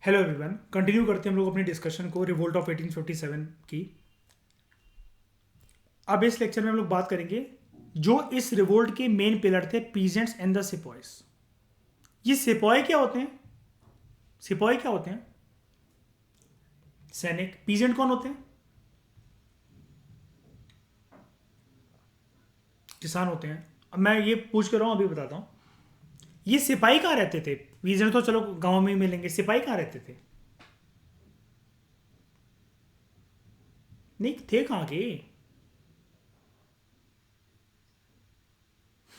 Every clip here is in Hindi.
हेलो एवरीवन, कंटिन्यू करते हैं हम लोग अपनी डिस्कशन को रिवोल्ट ऑफ 1857 की। अब इस लेक्चर में हम लोग बात करेंगे जो इस रिवोल्ट के मेन पिलर थे, पीजेंट्स एंड द सिपॉयज। ये सिपॉय क्या होते हैं? सिपॉय क्या होते हैं? सैनिक। पीजेंट कौन होते हैं? किसान होते हैं। अब मैं ये पूछ कर रहा हूँ, अभी बताता हूँ। ये सिपाही कहाँ रहते थे? पीजेंट तो चलो गांव में ही मिलेंगे, सिपाही कहाँ रहते थे? नहीं, थे कहाँ के?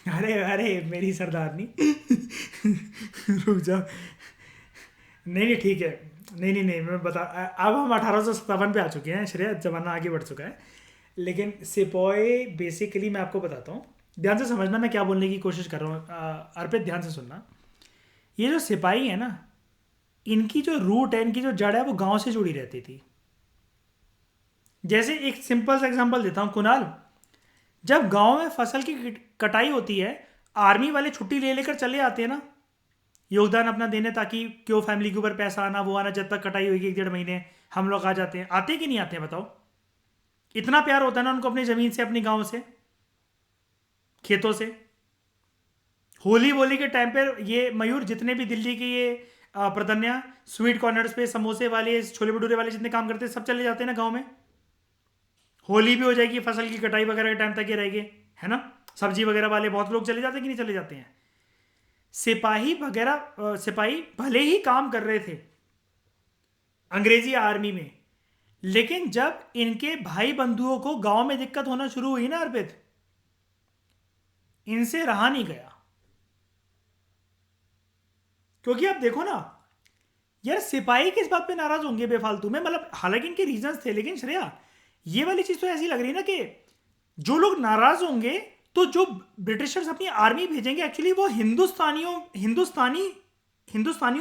अरे अरे, मेरी सरदारनी। रुक जाओ। नहीं नहीं, ठीक है। नहीं नहीं नहीं, मैं बता, अब हम 1857 पे आ चुके हैं, श्रेया, जमाना आगे बढ़ चुका है। लेकिन सिपॉय बेसिकली मैं आपको बताता हूँ, ध्यान से समझना मैं क्या बोलने की कोशिश कर रहा हूँ। अर्पित, ध्यान से सुनना। ये जो सिपाही है ना, इनकी जो रूट है, इनकी जो जड़ है, वो गांव से जुड़ी रहती थी। जैसे एक सिंपल सा एग्जांपल देता हूँ, कुणाल। जब गांव में फसल की कटाई होती है, आर्मी वाले छुट्टी ले लेकर चले आते हैं ना, योगदान अपना देने, ताकि क्यों फैमिली के ऊपर पैसा आना वो आना, जब तक कटाई होगी 1 डेढ़ महीने हम लोग आ जाते हैं। आते कि नहीं आते हैं बताओ? इतना प्यार होता है ना उनको अपनी जमीन से, अपनी गांव से, खेतों से। होली बोली के टाइम पे ये मयूर, जितने भी दिल्ली के ये प्रदन्या, स्वीट कॉर्नर्स पे समोसे वाले, छोले भटूरे वाले जितने काम करते हैं, सब चले जाते हैं ना गांव में। होली भी हो जाएगी, फसल की कटाई वगैरह के टाइम तक ये रहेंगे, है ना। सब्जी वगैरह वाले बहुत लोग चले जाते हैं कि नहीं चले जाते हैं? सिपाही वगैरह, सिपाही भले ही काम कर रहे थे अंग्रेजी आर्मी में, लेकिन जब इनके भाई बंधुओं को गांव में दिक्कत होना शुरू हुई ना अर्पित, इनसे रहा नहीं गया। क्योंकि आप देखो ना यार, सिपाही किस बात पे नाराज होंगे बेफालतू में? मतलब हालांकि इनके रीजंस थे, लेकिन श्रेया, ये वाली चीज तो ऐसी लग रही है ना कि जो लोग नाराज होंगे, तो जो ब्रिटिशर्स अपनी आर्मी भेजेंगे, एक्चुअली वो हिंदुस्तानियों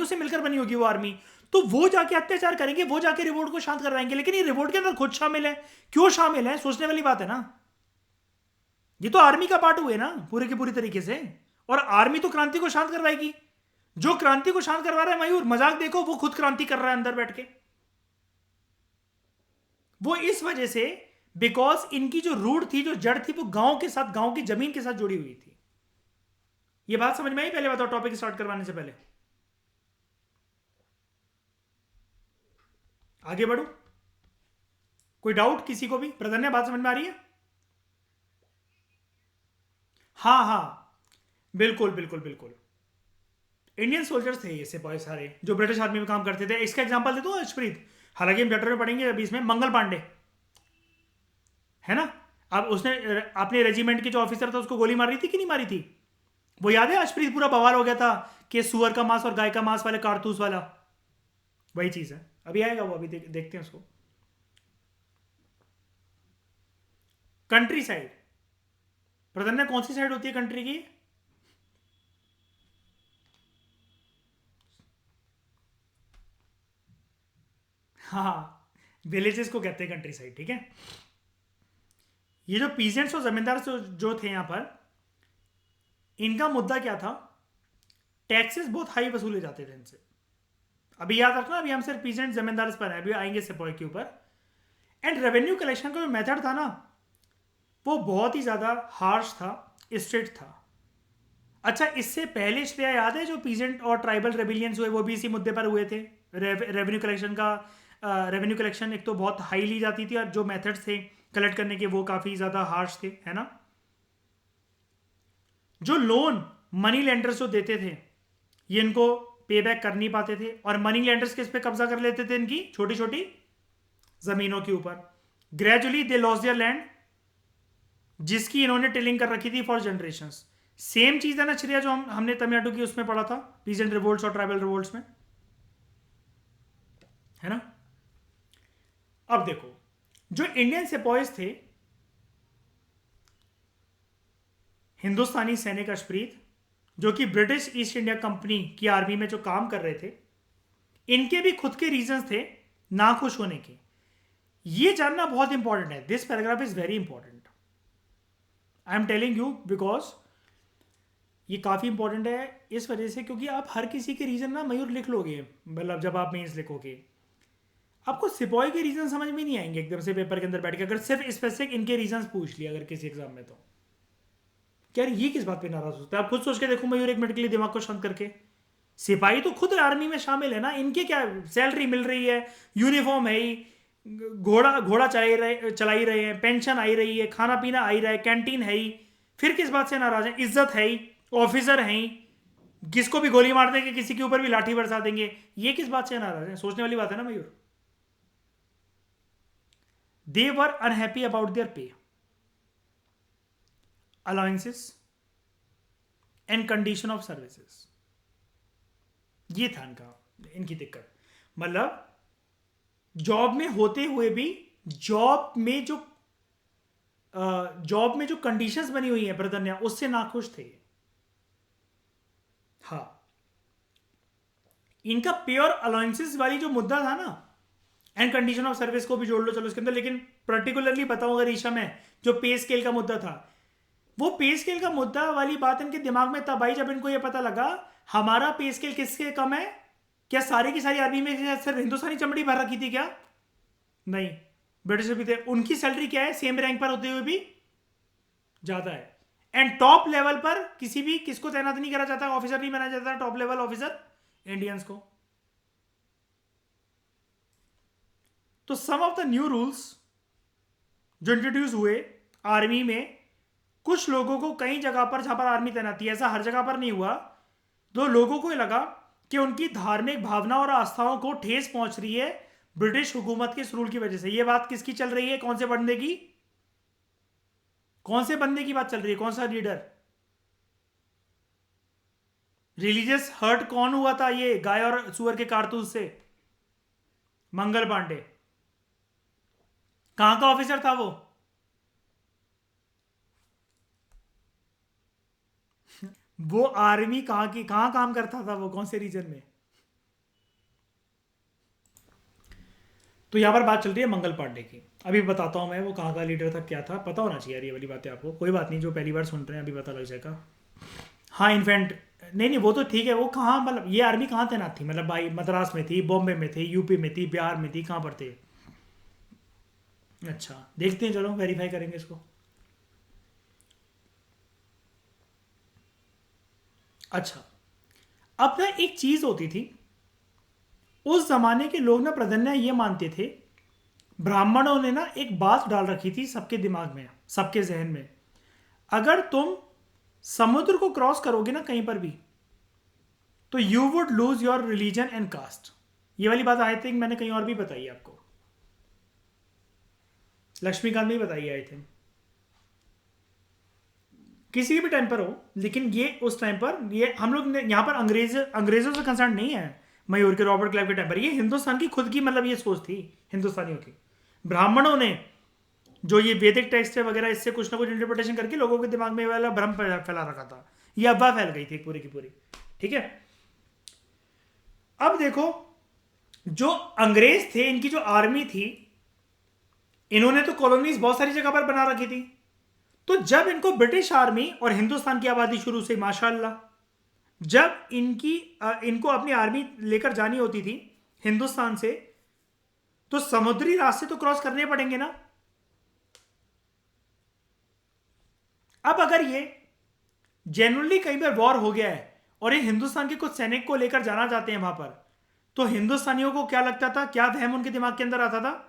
से मिलकर बनी होगी वो आर्मी। तो वो जाके अत्याचार करेंगे, वो जाके रिवोल्ट को शांत करवाएंगे। लेकिन ये रिवोल्ट के अंदर खुद शामिल है। क्यों शामिल है? सोचने वाली बात है ना। ये तो आर्मी का पार्ट हुए ना पूरे के पूरी तरीके से। और आर्मी तो क्रांति को शांत करवाएगी। जो क्रांति को शांत करवा रहा है मयूर, मजाक देखो, वो खुद क्रांति कर रहा है अंदर बैठ के। वो इस वजह से, बिकॉज इनकी जो रूट थी, जो जड़ थी, वो गांव के साथ, गांव की जमीन के साथ जुड़ी हुई थी। ये बात समझ में आई? पहले बताओ, टॉपिक स्टार्ट करवाने से पहले आगे बढ़ो। कोई डाउट किसी को भी? प्रधान्य, बात समझ में आ रही है? हाँ हाँ, बिल्कुल बिल्कुल बिल्कुल। इंडियन सोल्जर्स थे ये सिपाही सारे, जो ब्रिटिश आर्मी में काम करते थे। इसका एग्जांपल दे दूं, अर्शप्रीत। हालांकि हम चैप्टर में पढ़ेंगे अभी, इसमें मंगल पांडे है ना। अब उसने अपने रेजिमेंट के जो ऑफिसर था उसको गोली मार रही थी कि नहीं मारी थी? वो याद है? अर्शप्रीत, पूरा बवाल हो गया था कि सुअर का मांस और गाय का मांस वाले कारतूस वाला। वही चीज है, अभी आएगा वो, अभी देखते हैं उसको। Country side. प्रधान, कौन सी साइड होती है कंट्री की? हाँ, विलेजेस को कहते हैं कंट्री साइड, ठीक है। ये जो पीजेंट्स और जमींदार जो थे यहां पर, इनका मुद्दा क्या था? टैक्सेस बहुत हाई वसूले जाते थे इनसे। अभी याद रखना, अभी हम सिर्फ पीजेंट जमींदार पर हैं, अभी आएंगे सिपॉय के ऊपर। एंड रेवेन्यू कलेक्शन का जो मेथड था ना, वो बहुत ही ज्यादा हार्श था, स्ट्रिक्ट था। अच्छा, इससे पहले श्रेया याद है जो पीजेंट और ट्राइबल रेबिलियंस हुए, वो भी इसी मुद्दे पर हुए थे। रेवेन्यू कलेक्शन का, रेवेन्यू कलेक्शन एक तो बहुत हाई ली जाती थी, और जो मेथड्स थे कलेक्ट करने के, वो काफ़ी ज़्यादा हार्श थे, है ना। जो लोन मनी लेंडर्स जो देते थे, ये इनको पे बैक कर नहीं पाते थे, और मनी लेंडर्स किस पे कब्जा कर लेते थे? इनकी छोटी छोटी ज़मीनों के ऊपर। Gradually they loss there land, जिसकी इन्होंने टिलिंग कर रखी थी फॉर जनरेशंस। सेम चीज़ है ना श्रेया, जो हमने तमिलनाडु की उसमें पढ़ा था, पीजेंट रिवोल्ट्स और ट्राइबल रिवोल्ट्स में, है ना। अब देखो, जो इंडियन सिपॉयज थे, हिंदुस्तानी सैनिक अशप्रीत, जो कि ब्रिटिश ईस्ट इंडिया कंपनी की आर्मी में जो काम कर रहे थे, इनके भी खुद के रीजंस थे नाखुश होने के। ये जानना बहुत इंपॉर्टेंट है। This paragraph is very important, I am telling you, because ये काफ़ी इंपॉर्टेंट है इस वजह से क्योंकि आप हर किसी के रीज़न ना मयूर लिख लोगे, मतलब जब आप मेंस लिखोगे आपको सिपाही के रीज़न समझ में नहीं आएंगे एकदम से पेपर के अंदर बैठ के, अगर सिर्फ स्पेसिफिक इनके रीजंस पूछ लिया अगर किसी एग्जाम में, तो क्या ये किस बात पे नाराज होता है? आप खुद सोच के देखो मयूर, एक मिनट के लिए दिमाग को शांत करके। सिपाही तो खुद आर्मी में शामिल है ना, इनके क्या सैलरी मिल रही है, यूनिफॉर्म है ही, घोड़ा घोड़ा चलाई रहे हैं, पेंशन आई रही है, खाना पीना आई रहा है, कैंटीन है ही, फिर किस बात से नाराज है? इज्जत है ही, ऑफिसर है ही, किसको भी गोली मार देंगे, किसी के ऊपर भी लाठी बरसा देंगे, ये किस बात से नाराज है? सोचने वाली बात है ना मयूर। दे वर अनहैप्पी अबाउट देयर पे, allowances and condition of services, ये था इनकी दिक्कत। मतलब जॉब में होते हुए भी जॉब में जो कंडीशंस बनी हुई है ब्रदर ने, उससे नाखुश थे। हाँ, इनका प्योर अलाउंसेस वाली जो मुद्दा था ना, एंड कंडीशन ऑफ सर्विस को भी जोड़ लो चलो इसके अंदर, लेकिन पर्टिकुलरली बताऊं अगर ईशा में जो पे स्केल का मुद्दा था, वो पे स्केल का मुद्दा वाली बात इनके दिमाग में तब आई जब इनको ये पता लगा हमारा पे स्केल किसके कम है। क्या सारी की सारी आर्मी में सिर्फ हिंदुस्तानी चमड़ी भर रखी थी क्या? नहीं, ब्रिटिश भी थे। उनकी सैलरी क्या है, सेम रैंक पर होते हुए भी ज्यादा है। एंड टॉप लेवल पर किसको तैनात नहीं करा जाता, ऑफिसर नहीं बनाया जाता टॉप लेवल ऑफिसर, इंडियंस को। तो सम ऑफ द न्यू रूल्स जो इंट्रोड्यूस हुए आर्मी में, कुछ लोगों को कई जगह पर जहां पर आर्मी तैनाती है, ऐसा हर जगह पर नहीं हुआ, तो लोगों को लगा कि उनकी धार्मिक भावना और आस्थाओं को ठेस पहुंच रही है ब्रिटिश हुकूमत के इस रूल की वजह से। ये बात किसकी चल रही है? कौन से बंदे की? कौन से बंदे की बात चल रही है? कौन सा लीडर? रिलीजियस हर्ट कौन हुआ था ये गाय और सुअर के कारतूस से? मंगल पांडे। कहां का ऑफिसर था वो? वो आर्मी कहां काम करता था वो, कौन से रीजन में? तो यहां पर बात चल रही है मंगल पांडे की। अभी बताता हूं मैं वो कहां का लीडर था, क्या था, पता होना चाहिए यार ये वाली बातें आपको। कोई बात नहीं, जो पहली बार सुन रहे हैं अभी पता लग जाएगा। हाँ इन्फेंट, नहीं वो तो ठीक है। वो कहाँ, मतलब ये आर्मी कहाँ तैनात थी? मतलब भाई मद्रास में थी, बॉम्बे में थी, यूपी में थी, बिहार में थी, कहाँ पर थे? अच्छा देखते हैं, चलो वेरीफाई करेंगे इसको। अच्छा, अब ना एक चीज होती थी, उस जमाने के लोग ना प्रधन्य ये मानते थे, ब्राह्मणों ने ना एक बात डाल रखी थी सबके दिमाग में, सबके जहन में, अगर तुम समुद्र को क्रॉस करोगे ना कहीं पर भी, तो you would lose your religion and caste. ये वाली बात आई थिंक मैंने कहीं और भी बताई है आपको, लक्ष्मीकांत ने बताई है आई थिंक, किसी भी टाइम पर हो, लेकिन ये उस टाइम पर, ये हम लोग यहाँ पर अंग्रेजों से कंसर्न नहीं है मयूर के, रॉबर्ट क्लाइव के टाइम पर, ये हिंदुस्तान की खुद की मतलब ये सोच थी हिंदुस्तानियों की। ब्राह्मणों ने जो ये वैदिक टेक्स्ट है वगैरह, इससे कुछ ना कुछ इंटरप्रिटेशन करके लोगों के दिमाग में वाला भ्रम फैला रखा था, ये अफवाह फैल गई थी पूरी की पूरी। ठीक है, अब देखो जो अंग्रेज थे, इनकी जो आर्मी थी, इन्होंने तो कॉलोनीज बहुत सारी जगह पर बना रखी थी। तो जब इनको ब्रिटिश आर्मी और हिंदुस्तान की आबादी शुरू से माशाल्लाह, जब इनको अपनी आर्मी लेकर जानी होती थी हिंदुस्तान से, तो समुद्री रास्ते तो क्रॉस करने पड़ेंगे ना। अब अगर ये जेनुअनली कहीं पर वॉर हो गया है और ये हिंदुस्तान के कुछ सैनिक को लेकर जाना चाहते हैं वहां पर, तो हिंदुस्तानियों को क्या लगता था, क्या वहम उनके दिमाग के अंदर आता था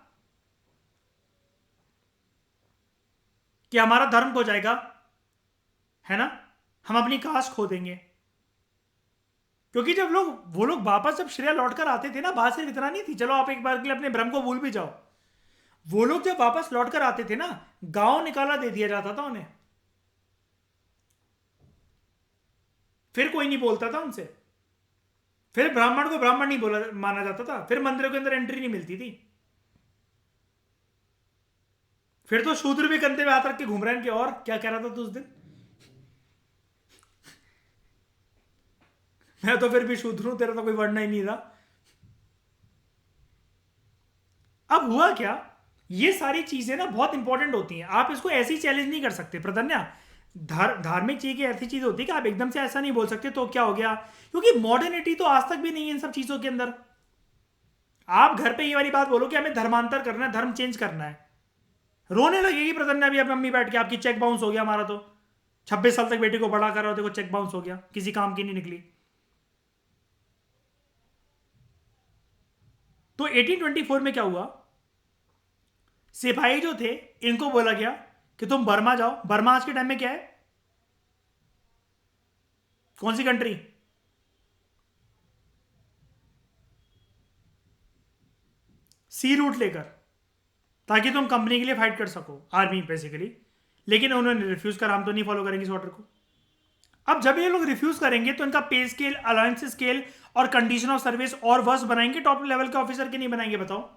कि हमारा धर्म खो जाएगा, है ना, हम अपनी कास्ट खो देंगे। क्योंकि जब वो लोग वापस जब श्रेया लौट कर आते थे ना, बात सिर्फ इतना नहीं थी, चलो आप एक बार के लिए अपने भ्रम को भूल भी जाओ, वो लोग जब वापस लौट कर आते थे ना, गांव निकाला दे दिया जाता था उन्हें, फिर कोई नहीं बोलता था उनसे, फिर ब्राह्मण को ब्राह्मण नहीं बोला माना जाता था, फिर मंदिरों के अंदर एंट्री नहीं मिलती थी, फिर तो शूद्र भी कंधे पे हाथ रख के घूम रहे हैं कि और क्या कह रहा था तू उस दिन, मैं तो फिर भी शूद्र हूं, तेरा तो कोई वर्णन ही नहीं था। अब हुआ क्या, ये सारी चीजें ना बहुत इंपॉर्टेंट होती हैं, आप इसको ऐसे ही चैलेंज नहीं कर सकते प्रधन्या। धार्मिक चीज की ऐसी चीज होती है कि आप एकदम से ऐसा नहीं बोल सकते तो क्या हो गया, क्योंकि मॉडर्निटी तो आज तक भी नहीं है इन सब चीजों के अंदर। आप घर पे ये वाली बात बोलो कि हमें धर्मांतर करना है, धर्म चेंज करना है, रोने लगेगी प्रधन्या भी। अब मम्मी बैठ के आपकी चेक बाउंस हो गया हमारा तो, 26 साल तक बेटी को बड़ा कर रहे हो, देखो चेक बाउंस हो गया, किसी काम की नहीं निकली। तो 1824 में क्या हुआ, सिपाही जो थे इनको बोला गया कि तुम बर्मा जाओ। बर्मा आज के टाइम में क्या है, कौन सी कंट्री? सी रूट लेकर, ताकि तुम कंपनी के लिए फाइट कर सको, आर्मी बेसिकली। लेकिन उन्होंने रिफ्यूज करा, हम तो नहीं फॉलो करेंगे इस ऑर्डर को। अब जब ये लोग रिफ्यूज करेंगे तो इनका पे स्केल, अलायंस स्केल और कंडीशन ऑफ सर्विस और वर्स बनाएंगे, टॉप लेवल के ऑफिसर के नहीं बनाएंगे, बताओ।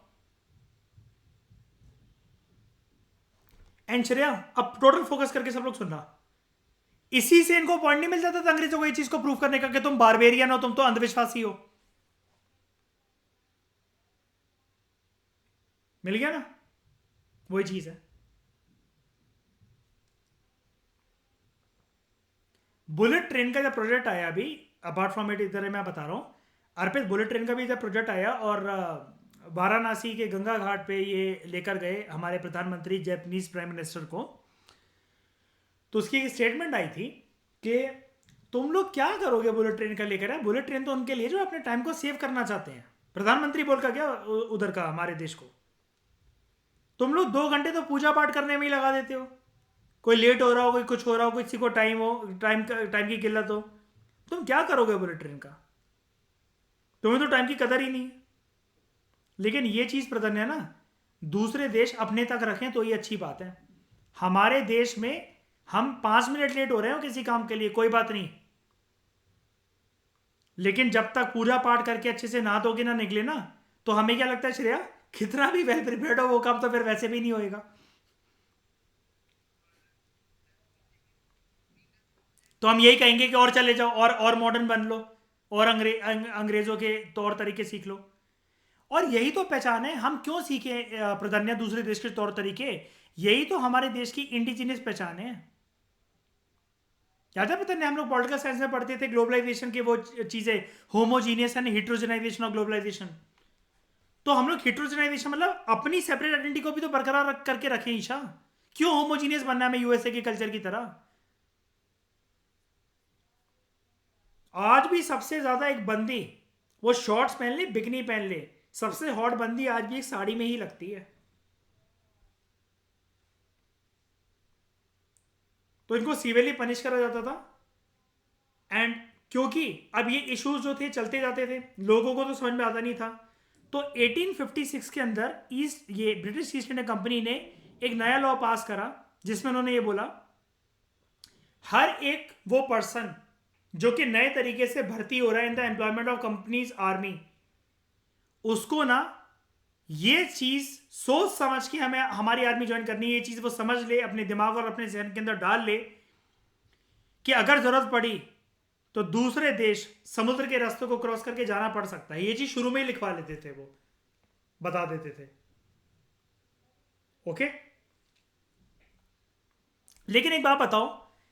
एंड श्रेया, अब टोटल फोकस करके सब लोग सुनना, इसी से इनको पॉइंट नहीं मिल जाता था अंग्रेजों को ये चीज को प्रूव करने का कि तुम बारबेरियन हो, तुम तो अंधविश्वासी हो। मिल गया ना, वही चीज है। बुलेट ट्रेन का जब प्रोजेक्ट आया अभी, अपार्ट फ्रॉम इट, इधर मैं बता रहा हूँ अर्पित, बुलेट ट्रेन का भी जब प्रोजेक्ट आया और वाराणसी के गंगा घाट पे ये लेकर गए हमारे प्रधानमंत्री जैपनीज प्राइम मिनिस्टर को, तो उसकी एक स्टेटमेंट आई थी कि तुम लोग क्या करोगे बुलेट ट्रेन का लेकर है, बुलेट ट्रेन तो उनके लिए जो अपने टाइम को सेव करना चाहते हैं। प्रधानमंत्री बोल का क्या उधर का हमारे देश को, तुम लोग 2 घंटे तो पूजा पाठ करने में ही लगा देते हो, कोई लेट हो रहा हो, कोई कुछ हो रहा हो, किसी को टाइम हो, टाइम की किल्लत हो, तुम क्या करोगे बुलेट ट्रेन का, तुम्हें तो टाइम की कदर ही नहीं है। लेकिन ये चीज प्रधान है ना, दूसरे देश अपने तक रखें तो ये अच्छी बात है। हमारे देश में हम 5 मिनट लेट हो रहे हो किसी काम के लिए, कोई बात नहीं, लेकिन जब तक पूजा पाठ करके अच्छे से नहा धो के ना निकले ना, तो हमें क्या लगता है श्रेया, कितना भी वेल प्रिपेयर्ड हो वो काम तो फिर वैसे भी नहीं होएगा। तो हम यही कहेंगे कि और चले जाओ, और मॉडर्न बन लो, और अंग्रेजों के तौर तरीके सीख लो। और यही तो पहचान है, हम क्यों सीखे प्रधान्या दूसरे देश के तौर तरीके, यही तो हमारे देश की इंडिजिनियस पहचान है। याद है पता नहीं, हम लोग पॉलिटिकल साइंस में पढ़ते थे ग्लोबलाइजेशन की वो चीजें, होमोजीनियस एंड हिट्रोजेनाइजेशन ऑफ ग्लोबलाइजेशन। तो हम लोग हिट्रोजेनाइजेशन मतलब अपनी सेपरेट आइडेंटिटी को भी तो बरकरार करके रखें ईशा, क्यों होमोजीनियस बनना है हमें यूएसए के कल्चर की तरह। आज भी सबसे ज्यादा एक बंदी वो शॉर्ट्स पहन ले, बिकनी पहन ले, सबसे हॉट बंदी आज भी एक साड़ी में ही लगती है। तो इनको सीवियरली पनिश करा जाता था। एंड क्योंकि अब ये इश्यूज जो थे चलते जाते थे, लोगों को तो समझ में आता नहीं था, तो 1856 के अंदर ये ब्रिटिश ईस्ट इंडिया कंपनी ने एक नया लॉ पास करा, जिसमें उन्होंने ये बोला हर एक वो पर्सन जो कि नए तरीके से भर्ती हो रहा है in the employment of companies army, उसको ना ये चीज सोच समझ के हमें हमारी आर्मी ज्वाइन करनी है, ये चीज वो समझ ले, अपने दिमाग और अपने जहन के अंदर डाल ले कि अगर जरूरत पड़ी तो दूसरे देश समुद्र के रास्तों को क्रॉस करके जाना पड़ सकता है। ये चीज शुरू में ही लिखवा लेते थे, वो बता देते थे। ओके, लेकिन एक बात बताओ,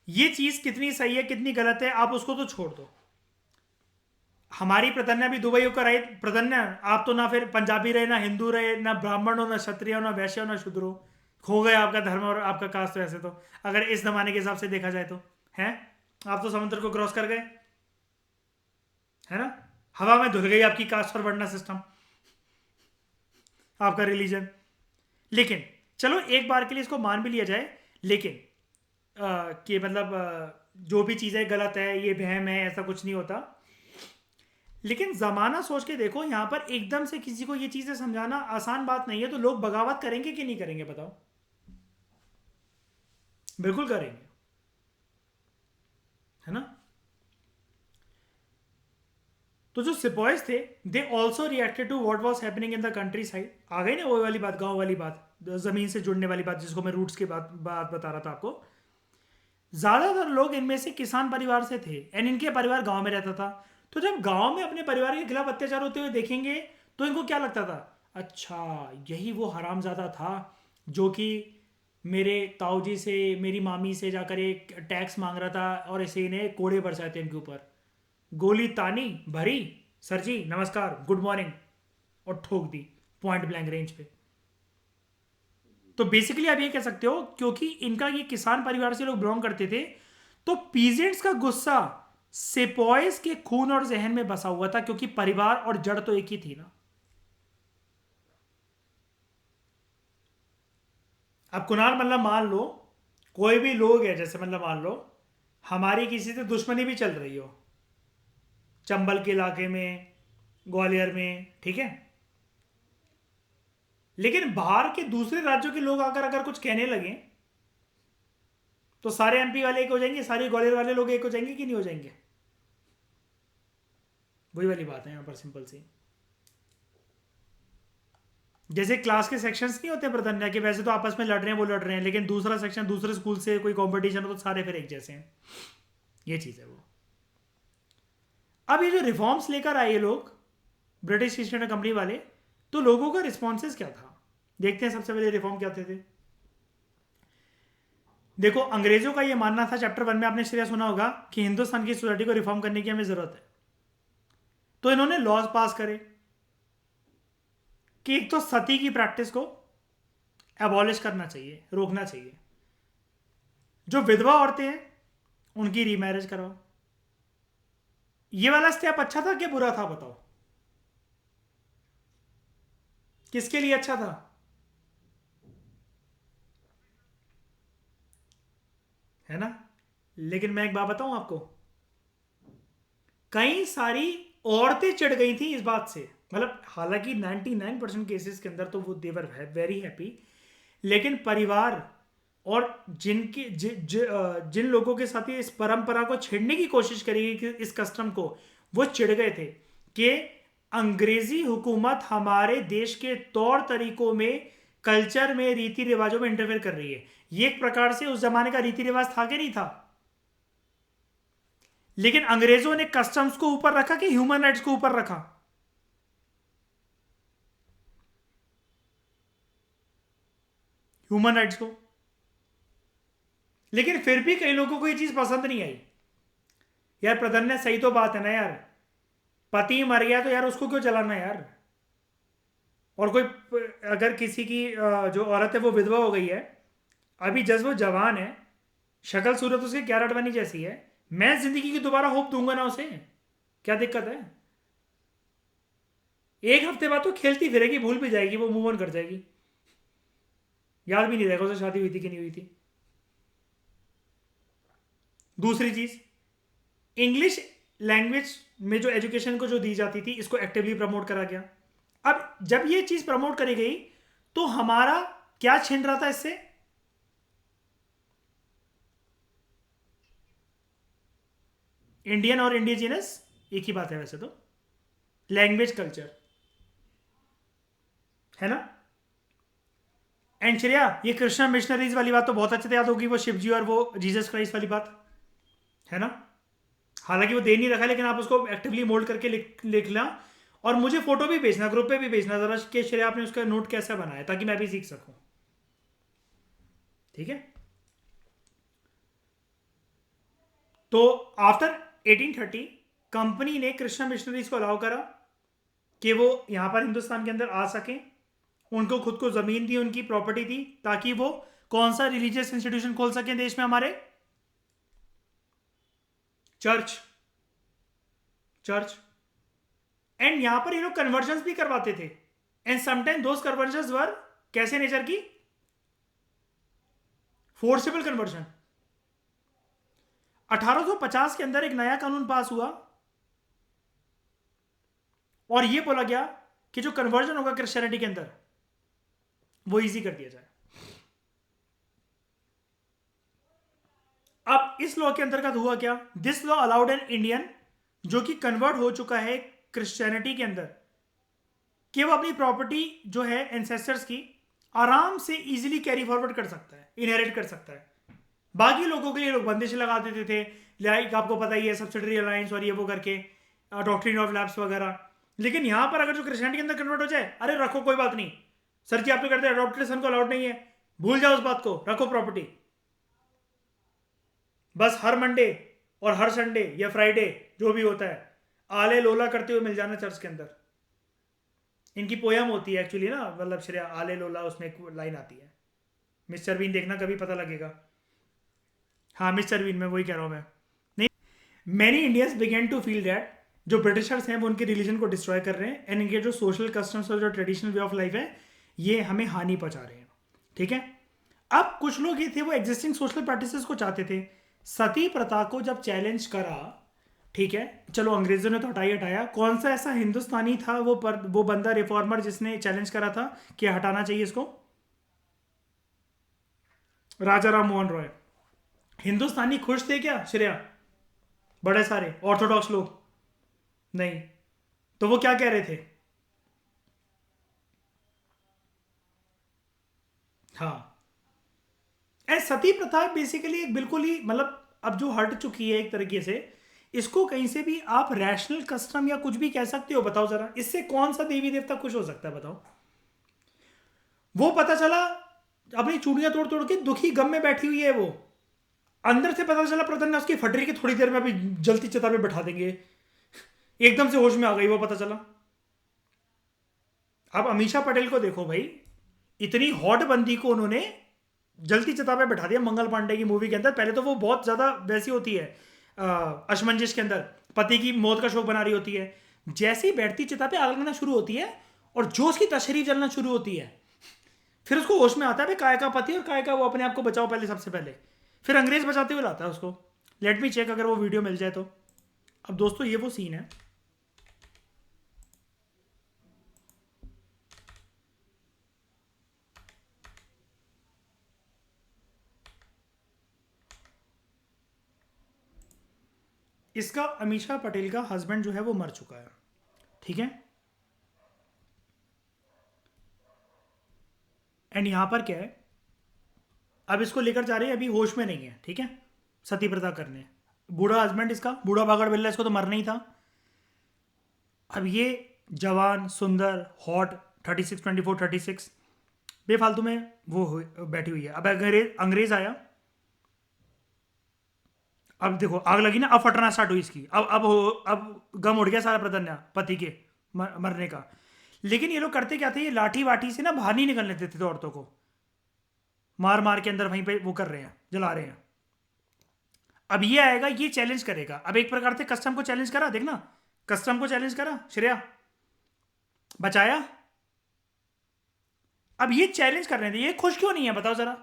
ये चीज कितनी सही है कितनी गलत है, आप उसको तो छोड़ दो। हमारी प्रधन्या भी दुबई होकर आई, प्रधन्या आप तो ना फिर पंजाबी रहे, ना हिंदू रहे, ना ब्राह्मण हो, ना क्षत्रिय हो, ना वैश्य हो, ना शूद्र हो, खो गए आपका धर्म और आपका कास्ट। तो ऐसे तो अगर इस जमाने के हिसाब से देखा जाए तो है, आप तो समुद्र को क्रॉस कर गए, है ना, हवा में धुल गई आपकी कास्ट और वर्णा सिस्टम, आपका रिलीजन। लेकिन चलो एक बार के लिए इसको मान भी लिया जाए, लेकिन कि मतलब जो भी चीज़ें गलत है, ये वहम है, ऐसा कुछ नहीं होता। लेकिन ज़माना सोच के देखो, यहाँ पर एकदम से किसी को ये चीज़ें समझाना आसान बात नहीं है। तो लोग बगावत करेंगे कि नहीं करेंगे बताओ? बिल्कुल करेंगे, है ना। तो जो सिपॉइज थे, they also reacted to what was happening in the countryside. आ गई ना वो वाली बात, गाँव वाली बात, ज़मीन से जुड़ने वाली बात, जिसको मैं रूट्स की बात बता रहा था आपको। ज़्यादातर लोग इनमें से किसान परिवार से थे, एंड इनके परिवार गांव में रहता था। तो जब गांव में अपने परिवार के खिलाफ अत्याचार होते हुए देखेंगे तो इनको क्या लगता था, अच्छा यही वो हरामजादा था जो कि मेरे ताऊ जी से, मेरी मामी से जाकर एक टैक्स मांग रहा था और ऐसे इन्हें कोड़े बरसाए थे इनके ऊपर, गोली तानी, भरी, सर जी नमस्कार गुड मॉर्निंग, और ठोक दी पॉइंट ब्लैंक रेंज पे। तो बेसिकली आप ये कह सकते हो क्योंकि इनका ये किसान परिवार से लोग बिलोंग करते थे, तो पीजेंट्स का गुस्सा सेपॉयस के खून और जहन में बसा हुआ था, क्योंकि परिवार और जड़ तो एक ही थी ना। अब कुणाल मतलब मान लो कोई भी लोग है, जैसे मतलब मान लो हमारी किसी से दुश्मनी भी चल रही हो, चंबल के इलाके में, ग्वालियर में, ठीक है, लेकिन बाहर के दूसरे राज्यों के लोग आकर अगर कुछ कहने लगे तो सारे एमपी वाले एक हो जाएंगे, सारे ग्वालियर वाले लोग एक हो जाएंगे कि नहीं हो जाएंगे? वही वाली बात है यहाँ पर, सिंपल सी। जैसे क्लास के सेक्शंस नहीं होते प्रधान्या के, वैसे तो आपस में लड़ रहे हैं, वो लड़ रहे हैं, लेकिन दूसरा सेक्शन दूसरे स्कूल से कोई कंपटीशन हो तो सारे फिर एक जैसे हैं। ये चीज़ है वो। अब ये जो रिफॉर्म्स लेकर आए ये लोग, ब्रिटिश ईस्ट इंडिया कंपनी वाले, तो लोगों का रिस्पॉन्सेज क्या था, देखते हैं। सबसे पहले रिफॉर्म क्या थे। देखो, अंग्रेजों का ये मानना था, चैप्टर 1 में आपने श्रेया सुना होगा, कि हिंदुस्तान की सोसाइटी को रिफॉर्म करने की हमें जरूरत है। तो इन्होंने लॉज पास करे कि एक तो सती की प्रैक्टिस को एबॉलिश करना चाहिए, रोकना चाहिए। जो विधवा औरतें हैं उनकी रीमैरिज कराओ। ये वाला स्टेप अच्छा था कि बुरा था, बताओ? किसके लिए अच्छा था? है ना? लेकिन मैं एक बात बताऊं आपको, कई सारी औरतें चिढ़ गई थी इस बात से। मतलब हालांकि 99% केसेस के अंदर तो वो देवर वेरी हैप्पी, लेकिन परिवार और जिन लोगों के साथ ये इस परंपरा को छेड़ने की कोशिश करेगी, कि इस कस्टम को, वो चिढ़ गए थे कि अंग्रेजी हुकूमत हमारे देश के तौर तरीकों में, कल्चर में, रीति रिवाजों में इंटरफेयर कर रही है। ये एक प्रकार से उस जमाने का रीति रिवाज था कि नहीं था? लेकिन अंग्रेजों ने कस्टम्स को ऊपर रखा कि ह्यूमन राइट्स को ऊपर रखा? ह्यूमन राइट्स को। लेकिन फिर भी कई लोगों को ये चीज पसंद नहीं आई। यार प्रधान ने सही तो बात है ना यार, पति मर गया तो यार उसको क्यों जलाना यार? और कोई अगर किसी की जो औरत है वो विधवा हो गई है, अभी जब वो जवान है, शक्ल सूरत उसकी कैरेट बनी जैसी है, मैं जिंदगी की दोबारा होप दूंगा ना उसे, क्या दिक्कत है? एक हफ्ते बाद तो खेलती फिरेगी, भूल भी जाएगी, वो मूव ऑन कर जाएगी, याद भी नहीं रहेगा उसे शादी हुई थी कि नहीं हुई थी। दूसरी चीज, इंग्लिश लैंग्वेज में जो एजुकेशन को जो दी जाती थी, इसको एक्टिवली प्रमोट करा गया। अब जब ये चीज प्रमोट करी गई तो हमारा क्या छिन रहा था इससे? इंडियन और इंडिजिनस एक ही बात है वैसे तो, लैंग्वेज कल्चर, है ना? एंड श्रेया, ये कृष्णा मिशनरीज वाली बात तो बहुत अच्छे से याद होगी, वो शिव जी और वो जीसस क्राइस्ट वाली बात, है ना? हालांकि वो दे नहीं रखा, लेकिन आप उसको एक्टिवली मोल्ड करके लिखना, और मुझे फोटो भी भेजना, ग्रुप पे भी भेजना जरा, कि श्रेया आपने उसका नोट कैसे बनाया, ताकि मैं भी सीख सकूं। ठीक है? तो आफ्टर 1830 कंपनी ने कृष्णा मिशनरीज को अलाउ करा कि वो यहां पर हिंदुस्तान के अंदर आ सकें। उनको खुद को जमीन दी, उनकी प्रॉपर्टी दी, ताकि वो कौन सा रिलीजियस इंस्टीट्यूशन खोल सकें देश में हमारे? चर्च। चर्च। एंड यहां पर ये लोग कन्वर्जन भी करवाते थे, एंड समटाइम दोस कन्वर्जन वर कैसे नेचर की? Forcible conversion. 1850 के अंदर एक नया कानून पास हुआ और यह बोला गया कि जो कन्वर्जन होगा क्रिश्चियनिटी के अंदर, वो इजी कर दिया जाए। अब इस लॉ के अंतर्गत हुआ क्या? This law allowed an Indian जो कि कन्वर्ट हो चुका है क्रिश्चियनिटी के अंदर, कि वो अपनी प्रॉपर्टी जो है एंसेस्टर्स की आराम से इजीली कैरी फॉरवर्ड कर सकता है, इनहेरिट कर सकता है। बाकी लोगों के लिए लोग बंदिशें लगा देते थे, लाइक आपको पता ही है सब्सिडरी अलायंस और ये वो करके, डॉक्ट्रिन ऑफ लैब्स वगैरह। लेकिन यहां पर अगर जो क्रिश्चियनिटी के अंदर कन्वर्ट हो जाए, अरे रखो कोई बात नहीं, सर जी आप तो कहते हैं अडॉप्टेड सन को अलाउड नहीं है, भूल जाओ उस बात को, रखो प्रॉपर्टी। बस हर मंडे और हर संडे या फ्राइडे जो भी होता है आले लोला करते हुए मिल जाना चर्च के अंदर। इनकी पोयम होती है एक्चुअली ना, मतलब श्रेया आले लोला, उसमें एक लाइन आती है। मिस्टर बीन देखना कभी, पता लगेगा। हाँ मिस्टर बीन, मैं वही कह रहा हूँ मैं। नहीं, many Indians began to feel that जो ब्रिटिशर्स हैं वो उनके रिलीजन को डिस्ट्रॉय कर रहे हैं, एंड इनके जो सोशल कस्टम्स और जो ट्रेडिशनल वे ऑफ लाइफ है ये हमें हानि पहुंचा रहे हैं। ठीक है, अब कुछ लोग ये थे वो एग्जिस्टिंग सोशल प्रैक्टिसेस को चाहते थे। सती प्रथा को जब चैलेंज करा, ठीक है, चलो अंग्रेजों ने तो हटाया, कौन सा ऐसा हिंदुस्तानी था वो बंदा रिफॉर्मर जिसने चैलेंज करा था कि हटाना चाहिए इसको? राजा राम मोहन रॉय। हिंदुस्तानी खुश थे क्या श्रेया? बड़े सारे ऑर्थोडॉक्स लोग नहीं, तो वो क्या कह रहे थे? हाँ, सती प्रथा बेसिकली एक बिल्कुल ही मतलब अब जो हट चुकी है एक तरीके से, इसको कहीं से भी आप रैशनल कस्टम या कुछ भी कह सकते हो? बताओ जरा, इससे कौन सा देवी देवता खुश हो सकता है बताओ? वो पता चला अपनी चूड़ियां तोड़ तोड़ के दुखी गम में बैठी हुई है वो, अंदर से पता चला प्रधान ने उसकी फटरी की थोड़ी देर में अभी जलती चिता में बैठा देंगे, एकदम से होश में आ गई वो, पता चला। अब अमीषा पटेल को देखो भाई, इतनी हॉट बंदी को उन्होंने जलती चिता पे बैठा दिया मंगल पांडे की मूवी के अंदर। पहले तो वो बहुत ज्यादा वैसी होती है असमंजस के अंदर, पति की मौत का शोक बना रही होती है, जैसे ही बैठती चिता पे आग लगना शुरू होती है और जो उसकी तशरीफ जलना शुरू होती है, फिर उसको होश में आता है काय का पति और काय का वो अपने आप को बचाओ पहले, सबसे पहले फिर अंग्रेज बचाते हुए लाता है उसको। लेट मी चेक अगर वो वीडियो मिल जाए तो। अब दोस्तों ये वो सीन है, इसका अमीषा पटेल का हस्बैंड जो है वो मर चुका है, ठीक है, एंड यहां पर क्या है, अब इसको लेकर जा रहे हैं, अभी होश में नहीं है, ठीक है, सती प्रथा करने। बूढ़ा हस्बैंड इसका, बूढ़ा बागड़ बिल्ला, इसको तो मरना ही था। अब ये जवान सुंदर हॉट 36 बेफालतू में बैठी हुई है। अब अंग्रेज आया, अब देखो आग लगी ना, अब फटना स्टार्ट हुई इसकी, अब गम उड़ गया सारा प्रधन्य पति के मरने का। लेकिन ये लोग करते क्या थे, ये लाठी वाठी से ना बाहर नहीं निकलने देते थे औरतों को, मार मार के अंदर वहीं पे वो कर रहे हैं, जला रहे हैं। अब ये आएगा, ये चैलेंज करेगा। अब एक प्रकार से कस्टम को चैलेंज करा, देखना कस्टम को चैलेंज करा, श्रेया बचाया। अब ये चैलेंज कर रहे थे, ये खुश क्यों नहीं है बताओ जरा?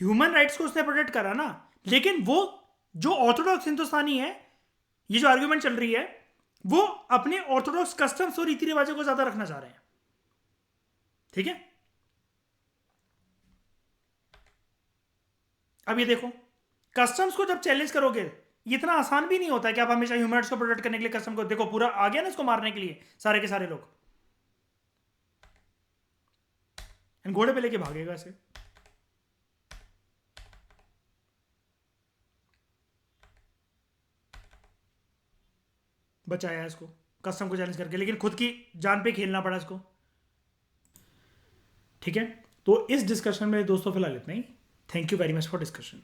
ह्यूमन राइट्स को उसने प्रोटेक्ट करा ना, लेकिन वो जो ऑर्थोडॉक्स हिंदुस्तानी है, ये जो आर्ग्यूमेंट चल रही है, वो अपने ऑर्थोडॉक्स कस्टम्स और रीति रिवाजों को ज्यादा रखना चाह रहे हैं, ठीक है। अब ये देखो, कस्टम्स को जब चैलेंज करोगे, ये इतना आसान भी नहीं होता है कि आप हमेशा ह्यूमन राइट्स को प्रोटेक्ट करने के लिए कस्टम को, देखो पूरा आ गया ना इसको मारने के लिए सारे के सारे लोग, घोड़े पे लेके भागेगा ऐसे। बचाया इसको कस्टम को चैलेंज करके, लेकिन खुद की जान पे खेलना पड़ा इसको, ठीक है। तो इस डिस्कशन में दोस्तों फिलहाल इतना ही। Thank you very much for discussion.